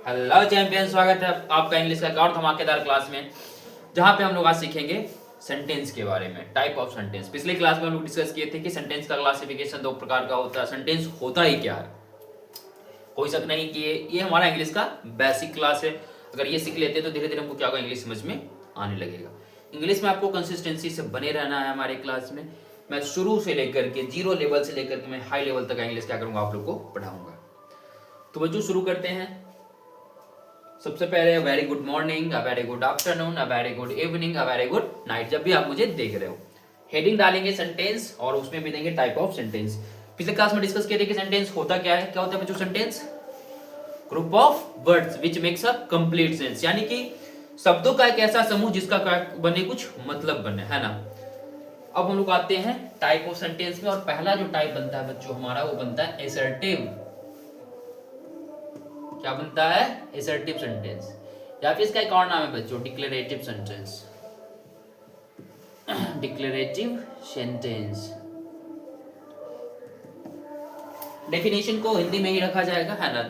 Hello champion, स्वागत है आपका इंग्लिश का एक और धमाकेदार क्लास में, जहां पे हम लोग आज सीखेंगे सेंटेंस के बारे में, टाइप ऑफ सेंटेंस। पिछले क्लास में हम लोग डिस्कस किए थे कि सेंटेंस का क्लासिफिकेशन दो प्रकार का होता है। सेंटेंस होता ही क्या है, कोई शक नहीं कि ये हमारा इंग्लिश का बेसिक क्लास है। अगर ये सीख लेते हैं तो धीरे धीरे हमको क्या होगा, इंग्लिश समझ में आने लगेगा। इंग्लिश में आपको कंसिस्टेंसी से बने रहना है हमारे क्लास में। मैं शुरू से लेकर के जीरो लेवल से लेकर के मैं हाई लेवल तक इंग्लिश क्या करूंगा, आप लोग को पढ़ाऊंगा। तो बच्चों शुरू करते हैं। सबसे पहले very good morning, a very good afternoon, a very good evening, a very good night, जब भी आप मुझे देख रहे हो। हेडिंग डालेंगे सेंटेंस और उसमें भी देंगे टाइप ऑफ सेंटेंस। पिछले क्लास में डिस्कस किए थे कि सेंटेंस होता क्या है। क्या होता है बच्चों sentence? Group of words which makes a complete sense, यानी कि शब्दों का एक ऐसा समूह जिसका बने कुछ मतलब बने, है ना। अब हम लोग आते हैं टाइप ऑफ सेंटेंस में, और पहला जो टाइप बनता है बच्चों हमारा, वो बनता है एसर्टिव। क्या बनता है? एसर्टिव सेंटेंस, या फिर इसका एक और नाम है बच्चों declarative sentence. Declarative sentence. Definition को हिंदी में ही रखा जाएगा, है ना।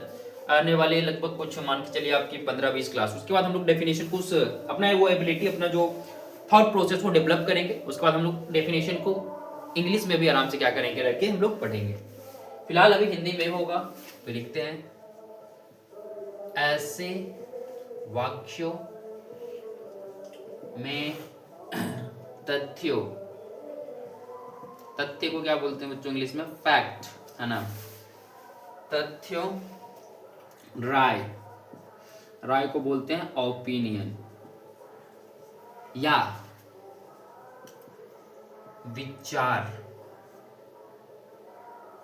आने वाले लगभग कुछ मान के चलिए आपकी 15-20 क्लास, उसके बाद हम लोग डेफिनेशन को अपना वो एबिलिटी, अपना जो थॉट प्रोसेस को डेवलप करेंगे। उसके बाद हम लोग डेफिनेशन को इंग्लिश में भी आराम से क्या करेंगे, रख के हम लोग पढ़ेंगे। फिलहाल अभी हिंदी में होगा, तो लिखते हैं ऐसे वाक्यों में तथ्यों, तथ्य को क्या बोलते हैं बच्चों इंग्लिश में? फैक्ट, है ना। तथ्यों, राय, राय को बोलते हैं ओपिनियन, या विचार,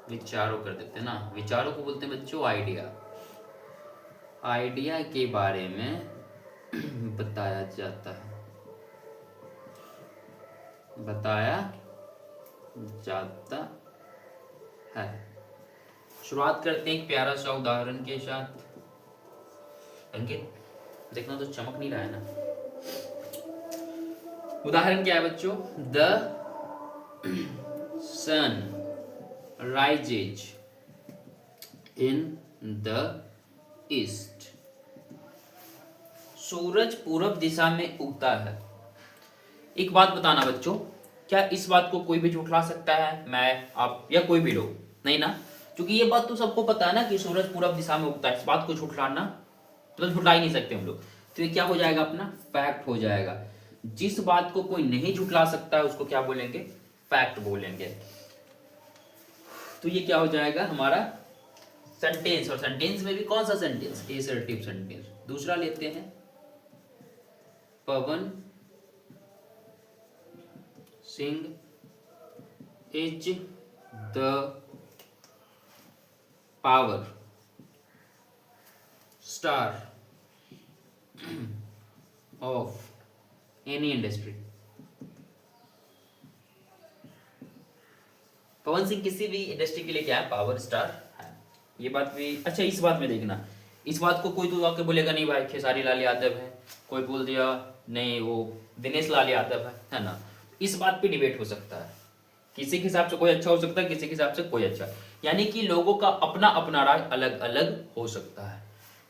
विचारों कर देते हैं ना, विचारों को बोलते हैं बच्चों आइडिया। आइडिया के बारे में बताया जाता है, बताया जाता है। शुरुआत करते हैं एक प्यारा सा उदाहरण के साथ। अंकित देखना तो चमक नहीं रहा है ना। उदाहरण क्या है बच्चों? The sun rises in the east. सूरज पूरब दिशा में उगता है। एक बात बताना बच्चों, क्या इस बात को कोई भी झुठला सकता है? मैं, आप, या कोई भी लोग? नहीं ना, क्योंकि ये बात तो सबको पता है ना कि सूरज पूरब दिशा में उगता है। इस बात को झुठलाना मतलब झुठला ही नहीं सकते हम लोग। तो ये क्या हो जाएगा, अपना फैक्ट हो जाएगा। जिस बात को कोई नहीं झुठला सकता है उसको क्या बोलेंगे? फैक्ट बोलेंगे। तो ये क्या हो जाएगा हमारा सेंटेंस। और सेंटेंस में भी कौन सा सेंटेंस? Assertive sentence. दूसरा लेते हैं, Pawan Singh is the power star of any industry. Pawan Singh किसी भी इंडस्ट्री के लिए क्या है? पावर स्टार है। ये बात भी अच्छा, इस बात में देखना, इस बात को कोई तो आके बोलेगा नहीं भाई खेसारी लाल यादव है, कोई बोल दिया नहीं वो दिनेश लाल यादव है ना। इस बात पे डिबेट हो सकता है, किसी के हिसाब से कोई अच्छा हो सकता है, किसी के हिसाब से कोई अच्छा, यानी कि लोगों का अपना अपना राय अलग अलग हो सकता है।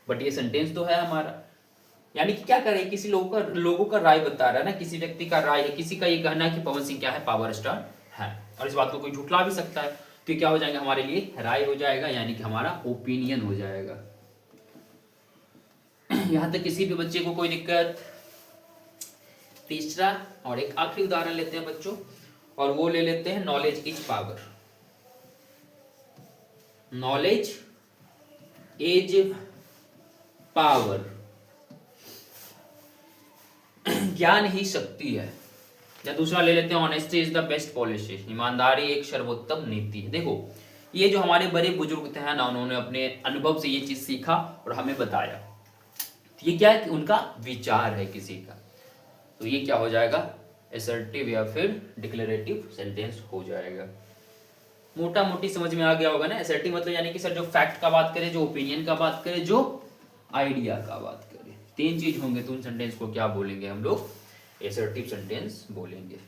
बट ये सेंटेंस तो है हमारा, यानी कि क्या करें, किसी लोगों का राय बता रहा है ना, किसी व्यक्ति का राय है, किसी का ये कहना है कि पवन सिंह क्या है? पावर स्टार है। और इस बात को कोई झुठला भी सकता है। तो क्या हो जाएगा हमारे लिए? राय हो जाएगा, यानी कि हमारा ओपिनियन हो जाएगा। यहां तक किसी भी बच्चे को कोई दिक्कत? तीसरा और एक आखिरी उदाहरण लेते हैं बच्चों, और वो ले लेते हैं knowledge is power. Knowledge is power, ज्ञान ही शक्ति है। या दूसरा ले लेते हैं honesty is the best policy. ईमानदारी एक सर्वोत्तम नीति है। देखो ये जो हमारे बड़े बुजुर्ग थे ना, उन्होंने अपने अनुभव से ये चीज सीखा और हमें बताया। तो ये क्या है कि उनका विचार है किसी का। तो ये क्या हो जाएगा? असर्टिव या फिर डिक्लेरेटिव सेंटेंस हो जाएगा। मोटा मोटी समझ में आ गया होगा ना। असर्टिव मतलब यानी कि सर जो फैक्ट का बात करे, जो ओपिनियन का बात करे, जो आइडिया का बात करे, तीन चीज होंगे तो उन सेंटेंस को क्या बोलेंगे हम लोग? असर्टिव सेंटेंस बोलेंगे।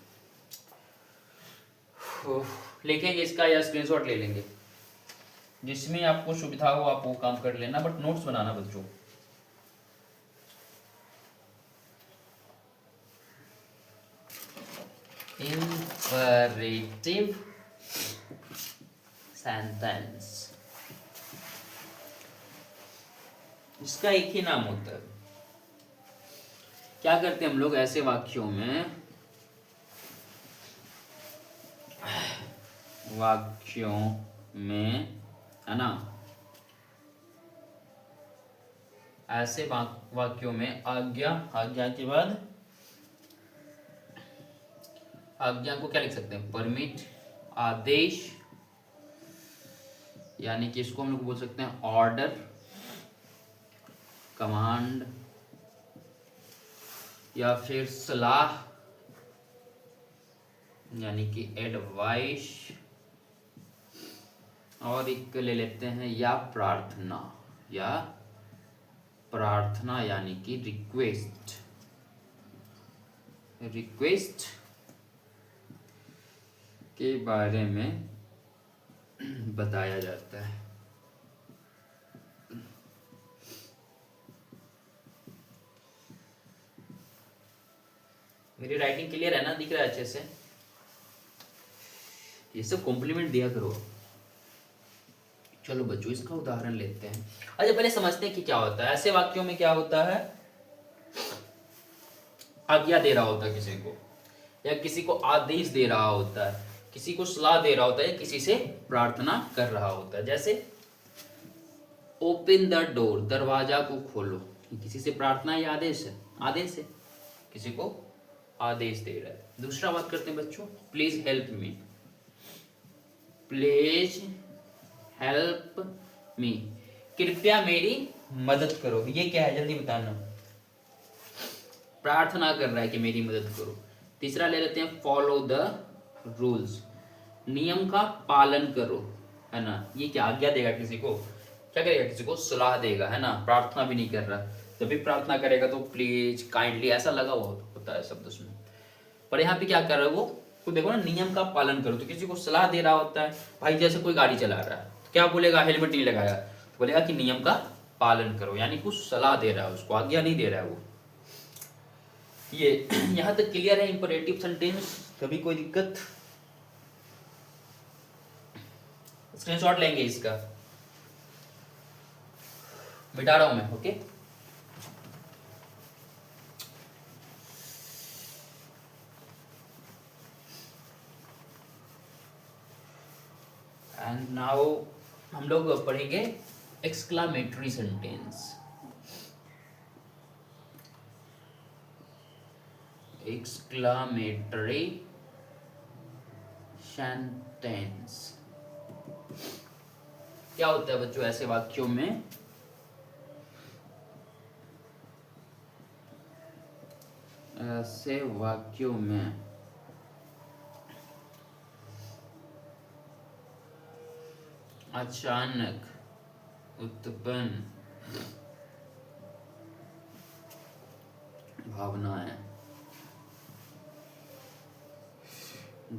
लिखेंगे इसका या स्क्रीनशॉट ले लेंगे, जिसमें आपको सुविधा हो आप वो काम कर लेना, बट नोट्स बनाना बच्चों। इंपरेटिव सेंटेंस, इसका एक ही नाम होता है। क्या करते हैं हम लोग ऐसे वाक्यों में, है ना, ऐसे वाक्यों में आज्ञा के बाद आज्ञा को क्या लिख सकते हैं, परमिट, आदेश, यानी कि इसको हम लोग बोल सकते हैं ऑर्डर, कमांड, या फिर सलाह यानी कि एडवाइस, और एक ले लेते हैं या प्रार्थना यानी कि रिक्वेस्ट के बारे में बताया जाता है। मेरी राइटिंग क्लियर है ना, दिख रहा है अच्छे से? ये सब कॉम्प्लीमेंट दिया करो। चलो बच्चों, इसका उदाहरण लेते हैं। अच्छा, पहले समझते हैं कि क्या होता है ऐसे वाक्यों में। क्या होता है, आज्ञा दे रहा होता है किसी को, या किसी को आदेश दे रहा होता है, किसी को सलाह दे रहा होता है, किसी से प्रार्थना कर रहा होता है। जैसे ओपन द डोर, दरवाजा को खोलो, किसी से प्रार्थना या आदेश है, किसी को आदेश दे रहा है। दूसरा बात करते हैं बच्चों, please help me, please help me, कृपया मेरी मदद करो। ये क्या है, जल्दी बताना। प्रार्थना कर रहा है कि मेरी मदद करो। तीसरा ले लेते हैं फॉलो द रूल्स, नियम का पालन करो, है ना। ये क्या आज्ञा देगा किसी को, क्या करेगा, किसी को सलाह देगा, है ना। प्रार्थना भी नहीं कर रहा, जब भी प्रार्थना करेगा तो प्लीज, काइंडली, ऐसा लगा हुआ होता है शब्द उसमें। पर यहाँ पे क्या कर रहा है वो, तो देखो ना, नियम का पालन करो। तो किसी को सलाह दे रहा होता है, भाई जैसे कोई गाड़ी चला रहा है तो क्या बोलेगा, हेलमेट नहीं लगाया, तो बोलेगा कि नियम का पालन करो, यानी कुछ सलाह दे रहा है उसको, आज्ञा नहीं दे रहा है वो। ये यहाँ तक क्लियर है इंपरेटिव सेंटेंस? कभी कोई दिक्कत? स्क्रीनशॉट लेंगे इसका, मिटा रहा हूं मैं, ओके। एंड नाउ हम लोग पढ़ेंगे एक्सक्लामेटरी सेंटेंस। एक्सक्लामेटरी सेंटेंस क्या होता है बच्चों ऐसे वाक्यों में, ऐसे वाक्यों में अचानक उत्पन्न भावनाएं,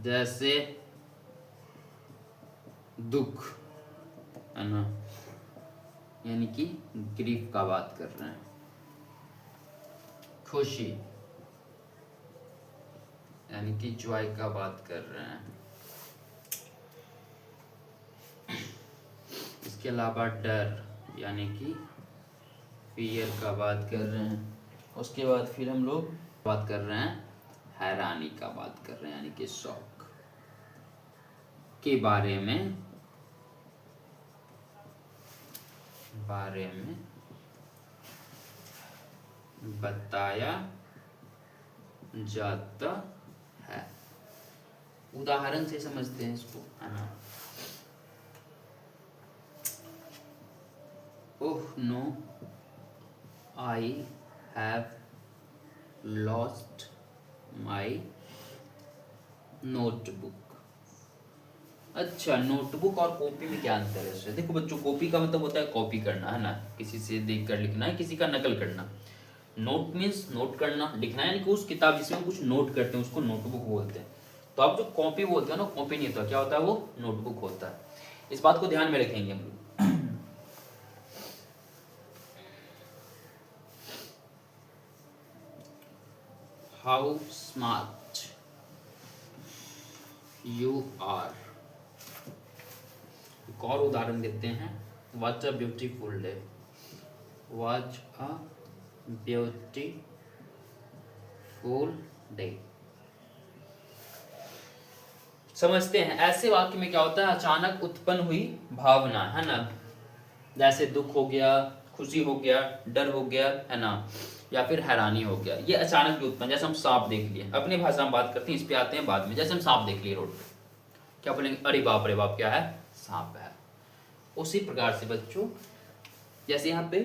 जैसे दुख, है ना, यानी कि ग्रीफ का बात कर रहे हैं, खुशी यानी कि जॉय का बात कर रहे हैं, इसके अलावा डर यानी कि फियर का बात कर रहे हैं। उसके बाद फिर हम लोग बात कर रहे हैं हैरानी का बात कर रहे हैं, यानी कि शौक के बारे में बताया जाता है। उदाहरण से समझते हैं इसको, है ना। Oh no, I have lost my notebook. अच्छा, नोटबुक और कॉपी में क्या अंतर है? देखो बच्चों, कॉपी का मतलब होता है कॉपी करना, है ना, किसी से देख कर लिखना है, किसी का नकल करना। नोट मीन्स नोट करना, लिखना, यानी कि उस किताब जिसमें कुछ नोट करते हैं उसको नोटबुक बोलते हैं। तो आप जो कॉपी बोलते हो ना, कॉपी नहीं होता, क्या होता है वो, नोटबुक होता है। इस बात को ध्यान में रखेंगे हम लोग। How smart you are. एक और उदाहरण देते हैं, watch a beautiful day, watch a beautiful day. समझते हैं ऐसे वाक्य में क्या होता है, अचानक उत्पन्न हुई भावना, है ना, जैसे दुख हो गया, खुशी हो गया, डर हो गया, है ना, या फिर हैरानी हो गया, ये अचानक भी उत्पन्न। जैसे हम सांप देख लिए, अपनी भाषा में बात करते हैं, इस पे आते हैं बाद में। जैसे हम सांप देख लिए रोड पे, क्या बोलेंगे, अरे बाप रे बाप, क्या है, सांप है। उसी प्रकार से बच्चों, जैसे यहाँ पे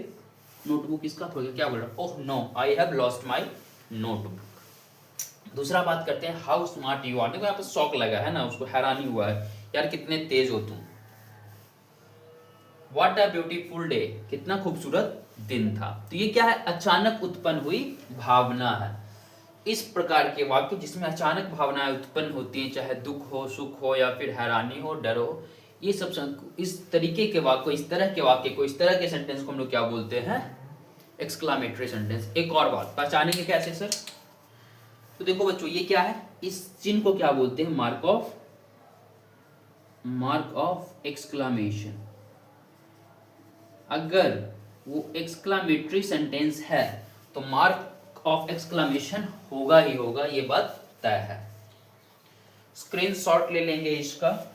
नोटबुक इसका खो गया, क्या बोल रहा है, oh no I have lost my notebook. दूसरा बात करते हैं, हाउ स्मार्ट यू आर। देखो यहाँ पे शौक लगा है ना, उसको हैरानी हुआ है, यार कितने तेज हो तुम। व्हाट अ ब्यूटीफुल डे, कितना खूबसूरत दिन था। तो ये क्या है, अचानक उत्पन्न हुई भावना है। इस प्रकार के वाक्य जिसमें अचानक भावनाएं उत्पन्न होती हैं, चाहे दुख हो, सुख हो, या फिर हैरानी हो, डर हो, ये सब इस तरीके के वाक्य, इस तरह के वाक्य को, इस तरह के सेंटेंस को हम लोग क्या बोलते हैं, एक्सक्लामेटरी सेंटेंस। एक और बात पहचानेंगे कैसे सर, तो देखो बच्चों ये क्या है, इस चिन्ह को क्या बोलते हैं, मार्क ऑफ एक्सक्लामेशन। अगर वो एक्सक्लामेटरी सेंटेंस है तो मार्क ऑफ एक्सक्लामेशन होगा ही होगा, ये बात तय है। स्क्रीनशॉट ले लेंगे इसका,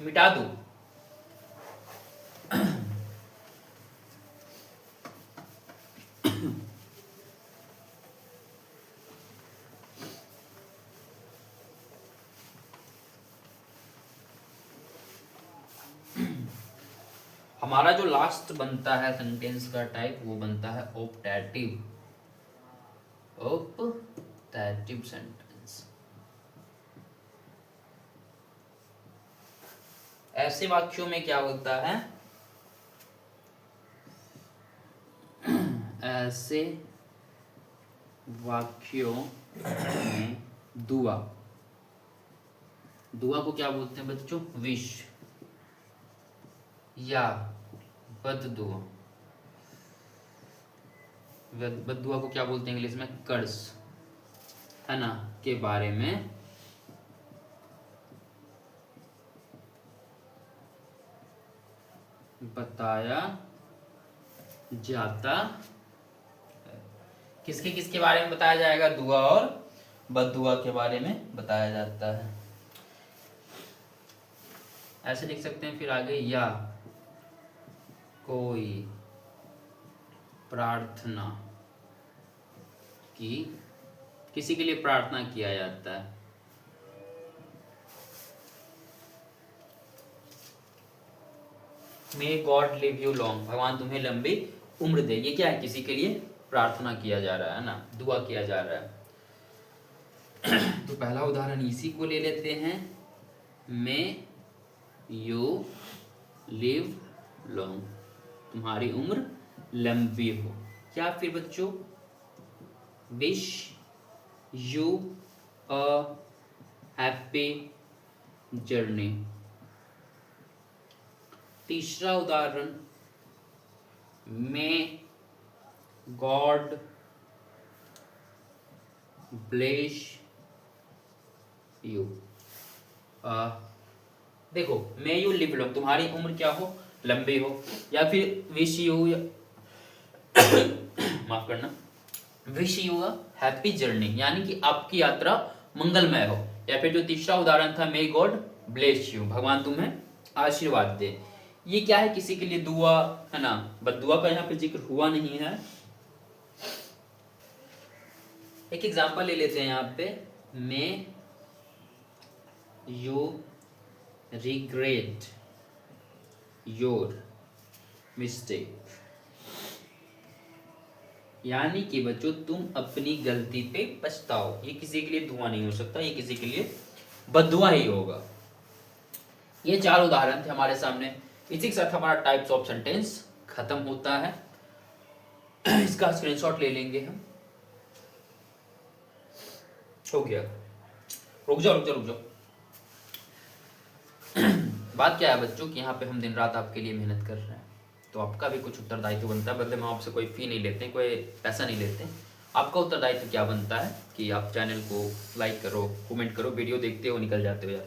मिटा दो। हमारा जो लास्ट बनता है सेंटेंस का टाइप, वो बनता है ऑप्टेटिव सेंटेंस। ऐसे वाक्यों में क्या होता है, ऐसे वाक्यों में दुआ को क्या बोलते हैं बच्चों, विश, या बद्दुआ को क्या बोलते हैं इंग्लिश में, कर्स, है ना, के बारे में बताया जाता है। किसके बारे में बताया जाएगा, दुआ और बद्दुआ के बारे में बताया जाता है। ऐसे लिख सकते हैं फिर आगे, या कोई प्रार्थना की, किसी के लिए प्रार्थना किया जाता है। May God live you long, भगवान तुम्हें लंबी उम्र दे। ये क्या है, किसी के लिए प्रार्थना किया जा रहा है ना, दुआ किया जा रहा है। तो पहला उदाहरण इसी को ले लेते हैं, मे यू लिव लॉन्ग, तुम्हारी उम्र लंबी हो। क्या फिर बच्चों, wish you a happy journey. तीसरा उदाहरण, मे गॉड ब्लेस यू। देखो, मे यू लिव लॉन्ग, तुम्हारी उम्र क्या हो, लंबी हो, या फिर विश यू माफ करना, wish you a happy journey, यानी कि आपकी यात्रा मंगलमय हो। या फिर जो तीसरा उदाहरण था, मे गॉड ब्लेस यू, भगवान तुम्हें आशीर्वाद दे। ये क्या है, किसी के लिए दुआ, है ना, बद्दुआ का यहाँ पे जिक्र हुआ नहीं है। एक एग्जांपल ले लेते हैं यहाँ पे, may you regret your mistake, यानी कि बच्चों तुम अपनी गलती पे पछताओ। ये किसी के लिए दुआ नहीं हो सकता, ये किसी के लिए बद्दुआ ही होगा। ये चार उदाहरण थे हमारे सामने। इसी के साथ हमारा टाइप्स ऑफ सेंटेंस खत्म होता है। इसका स्क्रीनशॉट ले लेंगे हम। हो गया, रुक जाओ। बात क्या है बच्चों कि यहाँ पे हम दिन रात आपके लिए मेहनत कर रहे हैं, तो आपका भी कुछ उत्तरदायित्व बनता है। बदले में आपसे कोई फी नहीं लेते, कोई पैसा नहीं लेते, आपका उत्तरदायित्व क्या बनता है कि आप चैनल को लाइक करो, कमेंट करो, वीडियो देखते हो निकल जाते हो यार।